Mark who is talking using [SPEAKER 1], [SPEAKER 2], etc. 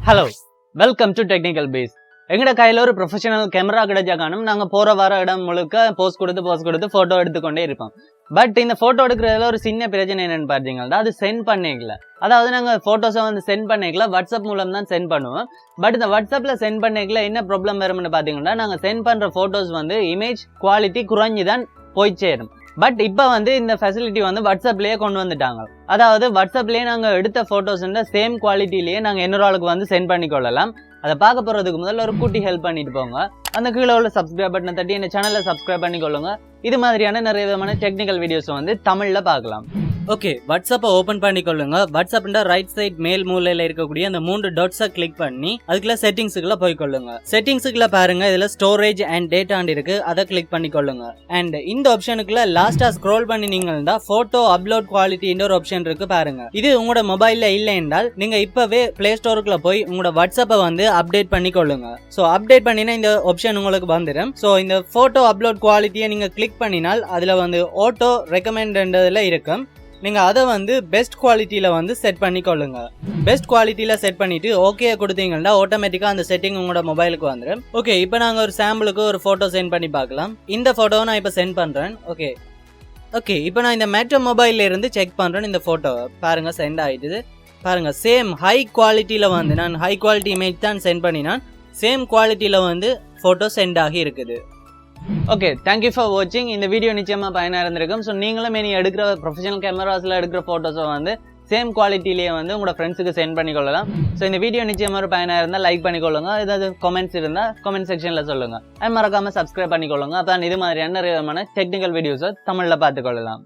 [SPEAKER 1] Hello, welcome to technical base. எங்கட கையில் ஒரு ப்ரொஃபஷனல் கேமரா கிடைச்சா காணும் நாங்கள் போகிற வர இடம் முழுக்க போஸ்ட் கொடுத்து ஃபோட்டோ எடுத்துக்கொண்டே இருப்போம். பட் இந்த ஃபோட்டோ எடுக்கிறதுல ஒரு சின்ன பிரச்சனை என்னென்னு பார்த்தீங்கன்னா அது சென்ட் பண்ணிக்கல. அதாவது நாங்கள் ஃபோட்டோஸை சென்ட் பண்ணிக்கல, வாட்ஸ்அப் மூலம் தான் சென்ட் பண்ணுவோம். பட் இந்த வாட்ஸ்அப்பில் சென்ட் பண்ணிக்கல என்ன ப்ராப்ளம் வரும்னு பார்த்தீங்கன்னா நாங்கள் சென்ட் பண்ணுற ஃபோட்டோஸ் இமேஜ் குவாலிட்டி குறைஞ்சி தான் போய் சேரும். பட் இப்போ இந்த ஃபெசிலிட்டி வாட்ஸ்அப்லேயே கொண்டு வந்துட்டாங்க. அதாவது வாட்ஸ்அப்லேயே நாங்கள் எடுத்த ஃபோட்டோஸ் சேம் குவாலிட்டிலேயே நாங்கள் இன்னொரு ஆளுக்கு சென்ட் பண்ணிக்கொள்ளலாம். அதை பார்க்க போகிறதுக்கு முதல்ல ஒரு குட்டி ஹெல்ப் பண்ணிட்டு போங்க. அந்த கீழே உள்ள சப்ஸ்கிரைப் பட்டனை தட்டி இந்த சேனலை சப்ஸ்கிரைப் பண்ணிக்கொள்ளுங்க. இது மாதிரியான நிறைய விதமான டெக்னிக்கல் வீடியோஸ் தமிழில் பார்க்கலாம். ஓகே, வாட்ஸ்அப்பை ஓப்பன் பண்ணிக்கொள்ளுங்க. வாட்ஸ்அப்ன்ற ரைட் சைட் மேல் மூலையில் இருக்கக்கூடிய அந்த 3 டாட்ஸை கிளிக் பண்ணி அதுக்குள்ள செட்டிங்ஸுக்குள்ள போய்க்கொள்ளுங்க. செட்டிங்ஸுக்குள்ள பாருங்க, இதுல ஸ்டோரேஜ் அண்ட் டேட்டாண்ட் இருக்கு, அதை கிளிக் பண்ணிக்கொள்ளுங்க. அண்ட் இந்த ஆப்ஷனுக்குள்ள லாஸ்டா ஸ்க்ரோல் பண்ணினீங்கன்னா போட்டோ அப்லோட் குவாலிட்டின்ற ஒரு ஆப்ஷன் இருக்கு பாருங்க. இது உங்களோட மொபைல்ல இல்லை என்றால் நீங்க இப்பவே பிளே ஸ்டோருக்குள்ள போய் உங்களோட வாட்ஸ்அப்பை அப்டேட் பண்ணிக்கொள்ளுங்க. ஸோ அப்டேட் பண்ணினா இந்த ஆப்ஷன் உங்களுக்கு வந்துடும். ஸோ இந்த போட்டோ அப்லோட் குவாலிட்டியை நீங்க கிளிக் பண்ணினால் அதுல ஆட்டோ ரெக்கமெண்டட்ல இருக்கும். நீங்க அதை பெஸ்ட் குவாலிட்டியில செட் பண்ணிக்கொள்ளுங்க. பெஸ்ட் குவாலிட்டியில செட் பண்ணிட்டு ஓகே கொடுத்தீங்கன்னா ஆட்டோமேட்டிக்கா அந்த செட்டிங் உங்களோட மொபைலுக்கு வந்துடும். ஓகே, இப்போ நாங்க ஒரு சாம்பிளுக்கு ஒரு போட்டோ சென்ட் பண்ணி பார்க்கலாம். இந்த போட்டோவை நான் இப்போ சென்ட் பண்றேன். ஓகே, இப்போ நான் இந்த மேட்ரோ மொபைல்ல இருந்து செக் பண்றேன். இந்த போட்டோ பாருங்க சென்ட் ஆயிடுது. பாருங்க சேம் ஹை குவாலிட்டியில நான் ஹை குவாலிட்டி இமேஜ் தான் சென்ட் பண்ணினான். சேம் குவாலிட்டியில போட்டோ சென்ட் ஆகி இருக்குது. ஓகே, தேங்க்யூ ஃபார் வாட்சிங். இந்த வீடியோ நிச்சயமாக பயனாக இருந்திருக்கும். ஸோ நீங்களும் நீ எடுக்கிற ப்ரொஃபஷனல் கேமராஸில் எடுக்கிற ஃபோட்டோஸை சேம் குவாலிட்டிலேயே உங்களோட ஃப்ரெண்ட்ஸுக்கு சென்ட் பண்ணிக்கொள்ளலாம். ஸோ இந்த வீடியோ நிச்சயமாக ஒரு பயனாக இருந்தால் லைக் பண்ணிக்கொள்ளுங்க. ஏதாவது கமெண்ட்ஸ் இருந்தால் கமெண்ட் செக்ஷனில் சொல்லுங்கள். மறக்காமல் சப்ஸ்கிரைப் பண்ணிக்கொள்ளுங்க. அப்போ இது மாதிரியான நிறைய விதமான டெக்னிக்கல் வீடியோஸை தமிழில் பார்த்துக்கொள்ளலாம்.